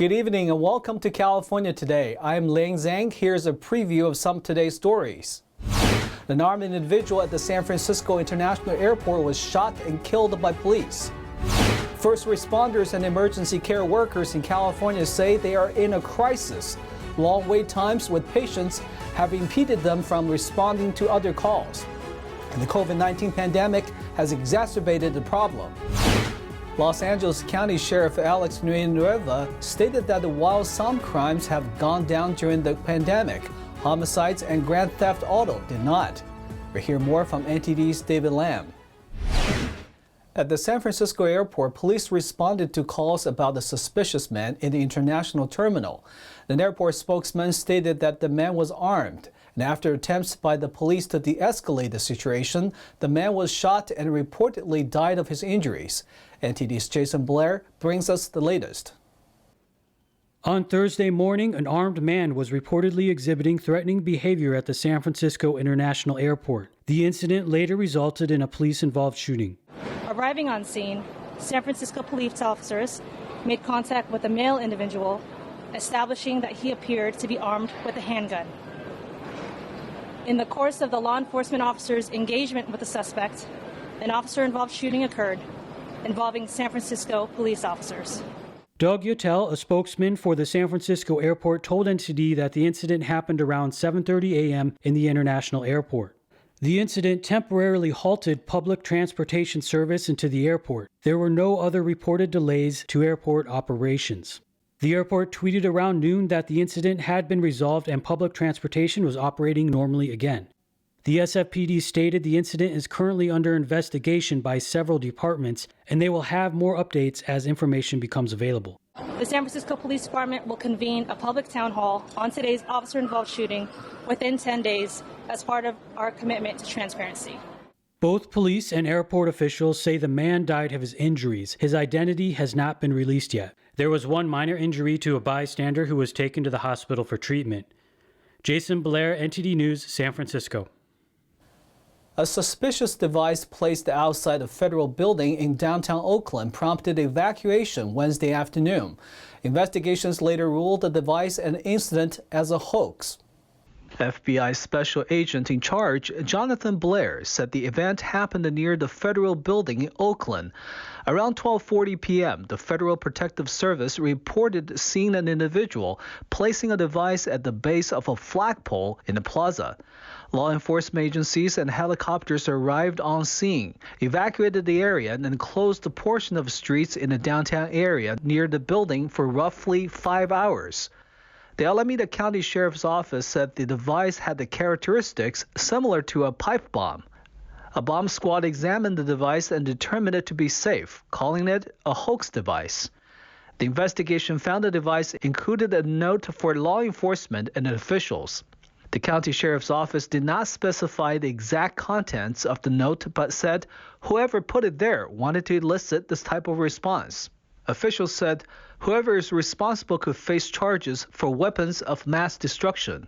Good evening and welcome to California Today. I'm Ling Zhang. Here's a preview of some today's stories. An armed individual at the San Francisco International Airport was shot and killed by police. First responders and emergency care workers in California say they are in a crisis. Long wait times with patients have impeded them from responding to other calls. And the COVID-19 pandemic has exacerbated the problem. Los Angeles County Sheriff Alex Villanueva stated that while some crimes have gone down during the pandemic, homicides and grand theft auto did not. We'll hear more from NTD's David Lam. At the San Francisco airport, police responded to calls about a suspicious man in the international terminal. An airport spokesman stated that the man was armed. And after attempts by the police to de-escalate the situation, the man was shot and reportedly died of his injuries. NTD's Jason Blair brings us the latest. On Thursday morning, an armed man was reportedly exhibiting threatening behavior at the San Francisco International Airport. The incident later resulted in a police-involved shooting. Arriving on scene, San Francisco police officers made contact with a male individual, establishing that he appeared to be armed with a handgun. In the course of the law enforcement officers' engagement with the suspect, an officer-involved shooting occurred, involving San Francisco police officers. Doug Yotel, a spokesman for the San Francisco airport, told NTD that the incident happened around 7:30 a.m. in the international airport. The incident temporarily halted public transportation service into the airport. There were no other reported delays to airport operations. The airport tweeted around noon that the incident had been resolved and public transportation was operating normally again. The SFPD stated the incident is currently under investigation by several departments, and they will have more updates as information becomes available. The San Francisco Police Department will convene a public town hall on today's officer-involved shooting within 10 days as part of our commitment to transparency. Both police and airport officials say the man died of his injuries. His identity has not been released yet. There was one minor injury to a bystander who was taken to the hospital for treatment. Jason Blair, NTD News, San Francisco. A suspicious device placed outside a federal building in downtown Oakland prompted evacuation Wednesday afternoon. Investigations later ruled the device an incident as a hoax. FBI Special Agent in charge, Jonathan Blair, said the event happened near the federal building in Oakland. Around 12:40 p.m., the Federal Protective Service reported seeing an individual placing a device at the base of a flagpole in the plaza. Law enforcement agencies and helicopters arrived on scene, evacuated the area, and closed a portion of streets in the downtown area near the building for roughly 5 hours. The Alameda County Sheriff's Office said the device had the characteristics similar to a pipe bomb. A bomb squad examined the device and determined it to be safe, calling it a hoax device. The investigation found the device included a note for law enforcement and officials. The county sheriff's office did not specify the exact contents of the note, but said whoever put it there wanted to elicit this type of response. Officials said whoever is responsible could face charges for weapons of mass destruction.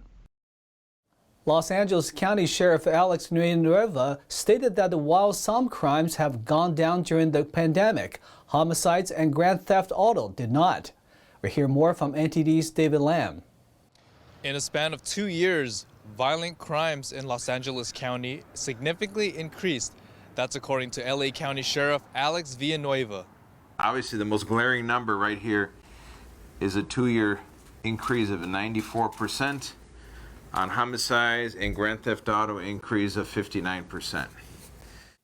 Los Angeles County Sheriff Alex Villanueva stated that while some crimes have gone down during the pandemic, homicides and grand theft auto did not. We'll hear more from NTD's David Lam. In a span of 2 years, violent crimes in Los Angeles County significantly increased. That's according to LA County Sheriff Alex Villanueva. Obviously, the most glaring number right here is a 2-year increase of 94% on homicides and grand theft auto increase of 59%.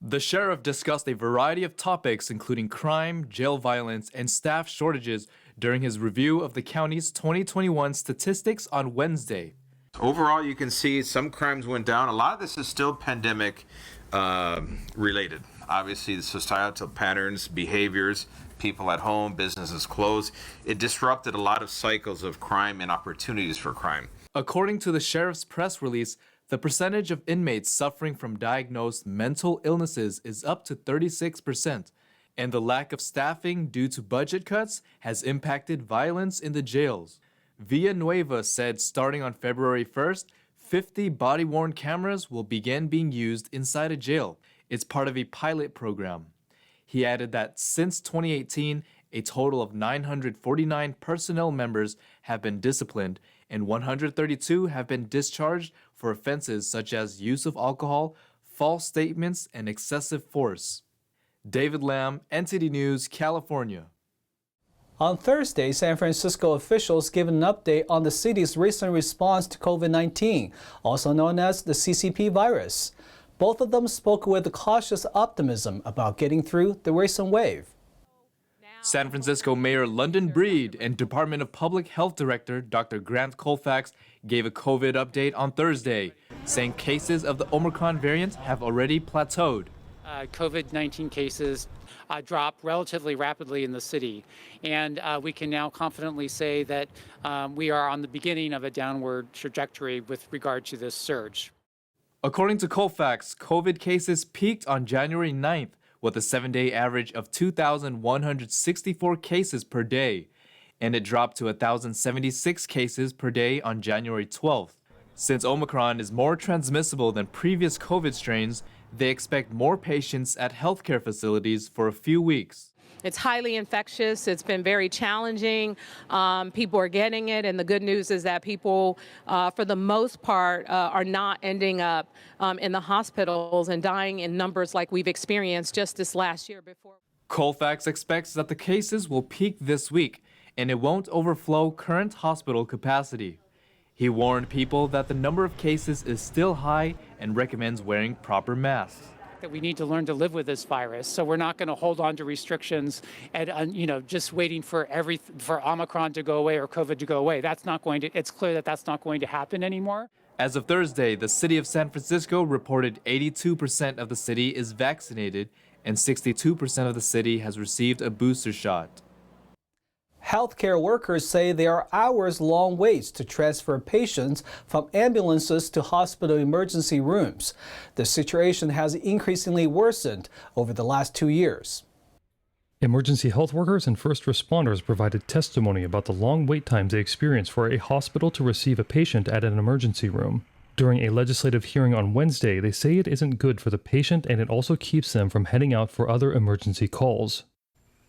The sheriff discussed a variety of topics, including crime, jail violence, and staff shortages during his review of the county's 2021 statistics on Wednesday. Overall, you can see some crimes went down. A lot of this is still pandemic related. Obviously, the societal patterns, behaviors, people at home, businesses closed. It disrupted a lot of cycles of crime and opportunities for crime. According to the sheriff's press release, the percentage of inmates suffering from diagnosed mental illnesses is up to 36%, and the lack of staffing due to budget cuts has impacted violence in the jails. Villanueva said starting on February 1st, 50 body-worn cameras will begin being used inside a jail. It's part of a pilot program. He added that since 2018, A total of 949 personnel members have been disciplined, and 132 have been discharged for offenses such as use of alcohol, false statements, and excessive force. David Lamb, NTD News, California. On Thursday, San Francisco officials gave an update on the city's recent response to COVID-19, also known as the CCP virus. Both of them spoke with cautious optimism about getting through the recent wave. San Francisco Mayor London Breed and Department of Public Health Director Dr. Grant Colfax gave a COVID update on Thursday, saying cases of the Omicron variant have already plateaued. COVID-19 cases dropped relatively rapidly in the city, and we can now confidently say that we are on the beginning of a downward trajectory with regard to this surge. According to Colfax, COVID cases peaked on January 9th with a 7-day average of 2,164 cases per day, and it dropped to 1,076 cases per day on January 12th. Since Omicron is more transmissible than previous COVID strains, they expect more patients at healthcare facilities for a few weeks. It's highly infectious. It's been very challenging. People are getting it, and the good news is that people, for the most part, are not ending up in the hospitals and dying in numbers like we've experienced just this last year before. Colfax expects that the cases will peak this week, and it won't overflow current hospital capacity. He warned people that the number of cases is still high and recommends wearing proper masks. That we need to learn to live with this virus, so we're not going to hold on to restrictions and just waiting for Omicron to go away or COVID to go away. It's clear that that's not going to happen anymore. As of Thursday, the city of San Francisco reported 82% of the city is vaccinated and 62% of the city has received a booster shot. Healthcare workers say there are hours-long waits to transfer patients from ambulances to hospital emergency rooms. The situation has increasingly worsened over the last 2 years. Emergency health workers and first responders provided testimony about the long wait times they experience for a hospital to receive a patient at an emergency room. During a legislative hearing on Wednesday, they say it isn't good for the patient and it also keeps them from heading out for other emergency calls.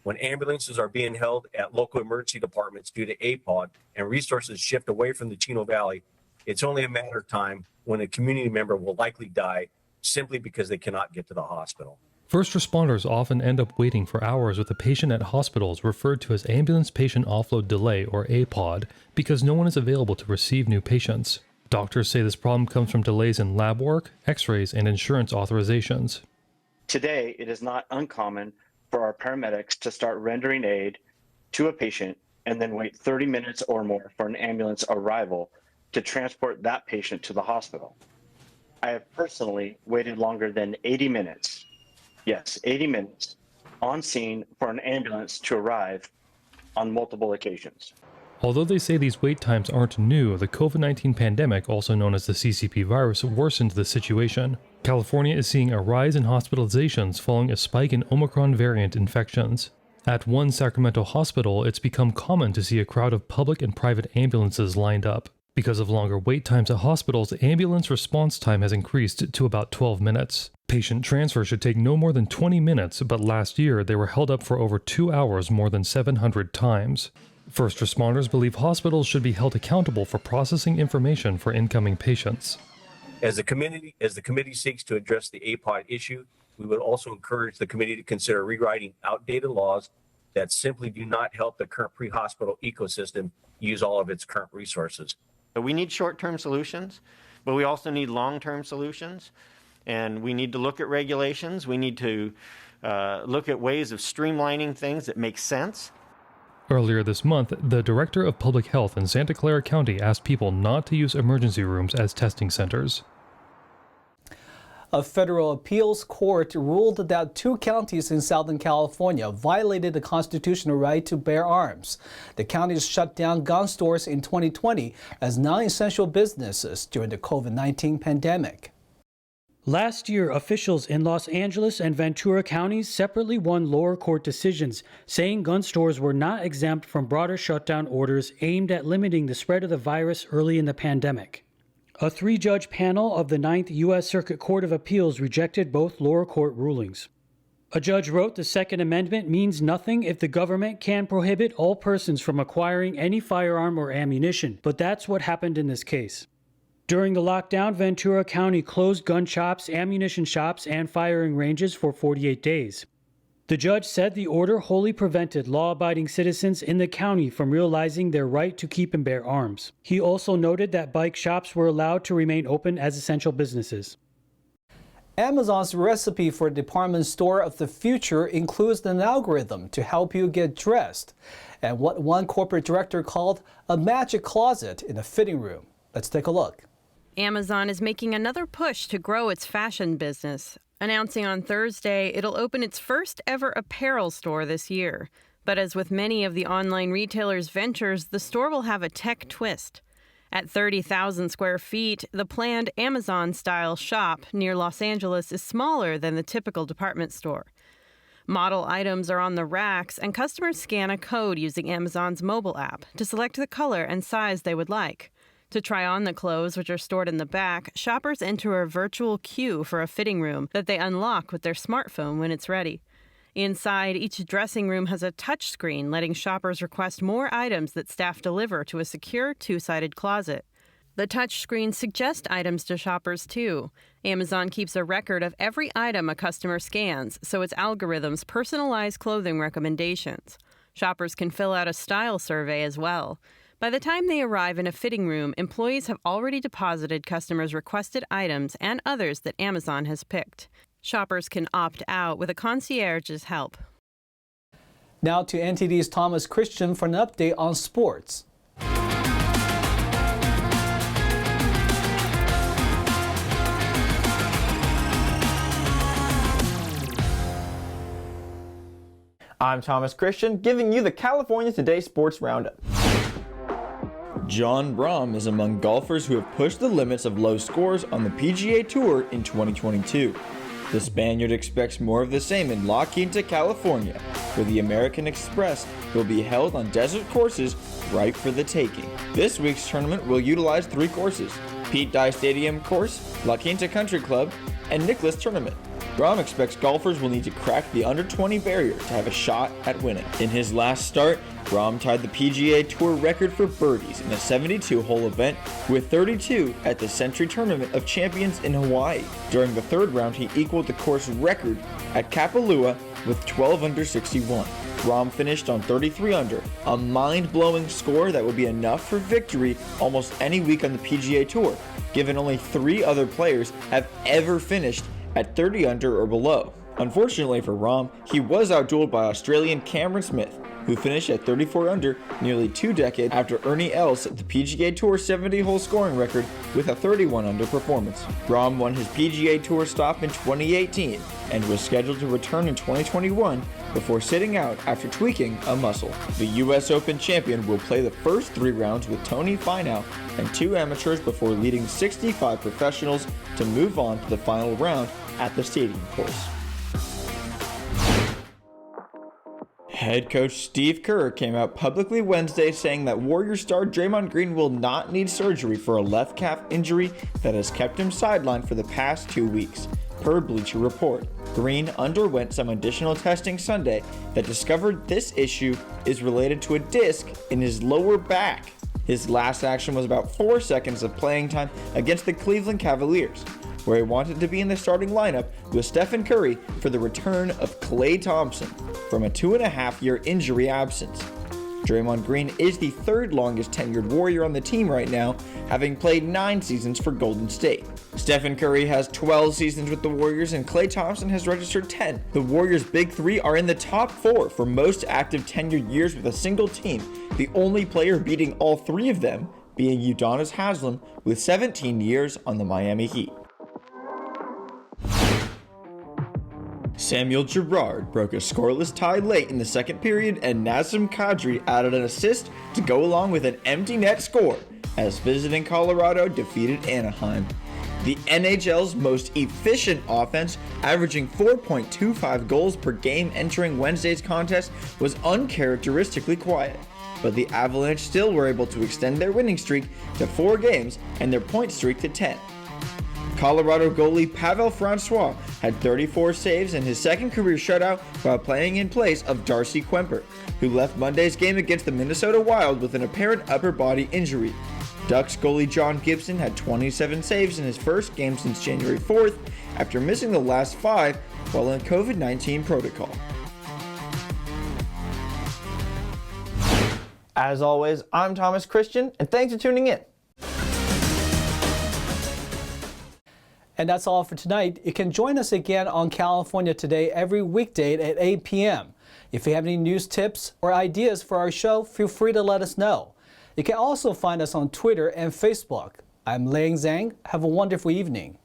When ambulances are being held at local emergency departments due to APOD and resources shift away from the Chino Valley, it's only a matter of time when a community member will likely die simply because they cannot get to the hospital. First responders often end up waiting for hours with a patient at hospitals referred to as ambulance patient offload delay or APOD because no one is available to receive new patients. Doctors say this problem comes from delays in lab work, x-rays, and insurance authorizations. Today, it is not uncommon for our paramedics to start rendering aid to a patient and then wait 30 minutes or more for an ambulance arrival to transport that patient to the hospital. I have personally waited longer than 80 minutes, yes, 80 minutes, on scene for an ambulance to arrive on multiple occasions. Although they say these wait times aren't new, the COVID-19 pandemic, also known as the CCP virus, worsened the situation. California is seeing a rise in hospitalizations following a spike in Omicron variant infections. At one Sacramento hospital, it's become common to see a crowd of public and private ambulances lined up. Because of longer wait times at hospitals, ambulance response time has increased to about 12 minutes. Patient transfer should take no more than 20 minutes, but last year they were held up for over 2 hours more than 700 times. First responders believe hospitals should be held accountable for processing information for incoming patients. As the committee seeks to address the APOD issue, we would also encourage the committee to consider rewriting outdated laws that simply do not help the current pre-hospital ecosystem use all of its current resources. So we need short-term solutions, but we also need long-term solutions, and we need to look at regulations. We need to look at ways of streamlining things that make sense. Earlier this month, the director of public health in Santa Clara County asked people not to use emergency rooms as testing centers. A federal appeals court ruled that 2 counties in Southern California violated the constitutional right to bear arms. The counties shut down gun stores in 2020 as non-essential businesses during the COVID-19 pandemic. Last year, officials in Los Angeles and Ventura counties separately won lower court decisions, saying gun stores were not exempt from broader shutdown orders aimed at limiting the spread of the virus early in the pandemic. A 3-judge panel of the 9th U.S. Circuit Court of Appeals rejected both lower court rulings. A judge wrote the Second Amendment means nothing if the government can prohibit all persons from acquiring any firearm or ammunition, but that's what happened in this case. During the lockdown, Ventura County closed gun shops, ammunition shops, and firing ranges for 48 days. The judge said the order wholly prevented law-abiding citizens in the county from realizing their right to keep and bear arms. He also noted that bike shops were allowed to remain open as essential businesses. Amazon's recipe for a department store of the future includes an algorithm to help you get dressed, and what one corporate director called a magic closet in a fitting room. Let's take a look. Amazon is making another push to grow its fashion business, announcing on Thursday it'll open its first ever apparel store this year. But as with many of the online retailer's ventures, the store will have a tech twist. At 30,000 square feet, the planned Amazon-style shop near Los Angeles is smaller than the typical department store. Model items are on the racks, and customers scan a code using Amazon's mobile app to select the color and size they would like. To try on the clothes, which are stored in the back, shoppers enter a virtual queue for a fitting room that they unlock with their smartphone when it's ready. Inside, each dressing room has a touch screen, letting shoppers request more items that staff deliver to a secure two-sided closet. The touch screen suggests items to shoppers, too. Amazon keeps a record of every item a customer scans, so its algorithms personalize clothing recommendations. Shoppers can fill out a style survey as well. By the time they arrive in a fitting room, employees have already deposited customers' requested items and others that Amazon has picked. Shoppers can opt out with a concierge's help. Now to NTD's Thomas Christian for an update on sports. I'm Thomas Christian, giving you the California Today Sports Roundup. Jon Rahm is among golfers who have pushed the limits of low scores on the PGA Tour in 2022. The Spaniard expects more of the same in La Quinta, California, where the American Express will be held on desert courses ripe for the taking. This week's tournament will utilize 3 courses: Pete Dye Stadium course, La Quinta Country Club, and Nicklaus Tournament. Rahm expects golfers will need to crack the under 20 barrier to have a shot at winning. In his last start, Rahm tied the PGA Tour record for birdies in a 72-hole event with 32 at the Century Tournament of Champions in Hawaii. During the third round, he equaled the course record at Kapalua with 12 under 61. Rahm finished on 33 under, a mind-blowing score that would be enough for victory almost any week on the PGA Tour, given only 3 other players have ever finished at 30 under or below. Unfortunately for Rahm, he was outdueled by Australian Cameron Smith, who finished at 34 under nearly 2 decades after Ernie Els set the PGA Tour 70-hole scoring record with a 31 under performance. Rahm won his PGA Tour stop in 2018 and was scheduled to return in 2021 before sitting out after tweaking a muscle. The US Open champion will play the first 3 rounds with Tony Finau and 2 amateurs before leading 65 professionals to move on to the final round at the stadium course. Head coach Steve Kerr came out publicly Wednesday saying that Warriors star Draymond Green will not need surgery for a left calf injury that has kept him sidelined for the past 2 weeks, per Bleacher Report. Green underwent some additional testing Sunday that discovered this issue is related to a disc in his lower back. His last action was about 4 seconds of playing time against the Cleveland Cavaliers, where he wanted to be in the starting lineup with Stephen Curry for the return of Klay Thompson from a 2.5-year injury absence. Draymond Green is the 3rd longest tenured Warrior on the team right now, having played 9 seasons for Golden State. Stephen Curry has 12 seasons with the Warriors and Klay Thompson has registered 10. The Warriors' big 3 are in the top 4 for most active tenured years with a single team, the only player beating all 3 of them being Udonis Haslem with 17 years on the Miami Heat. Samuel Girard broke a scoreless tie late in the second period, and Nazem Kadri added an assist to go along with an empty net score as visiting Colorado defeated Anaheim. The NHL's most efficient offense, averaging 4.25 goals per game entering Wednesday's contest, was uncharacteristically quiet, but the Avalanche still were able to extend their winning streak to 4 games and their point streak to 10. Colorado goalie Pavel Francois had 34 saves in his second career shutout while playing in place of Darcy Kuemper, who left Monday's game against the Minnesota Wild with an apparent upper body injury. Ducks goalie John Gibson had 27 saves in his first game since January 4th after missing the last 5 while in COVID-19 protocol. As always, I'm Thomas Christian, and thanks for tuning in. And that's all for tonight. You can join us again on California Today every weekday at 8 p.m. If you have any news tips or ideas for our show, feel free to let us know. You can also find us on Twitter and Facebook. I'm Liang Zhang. Have a wonderful evening.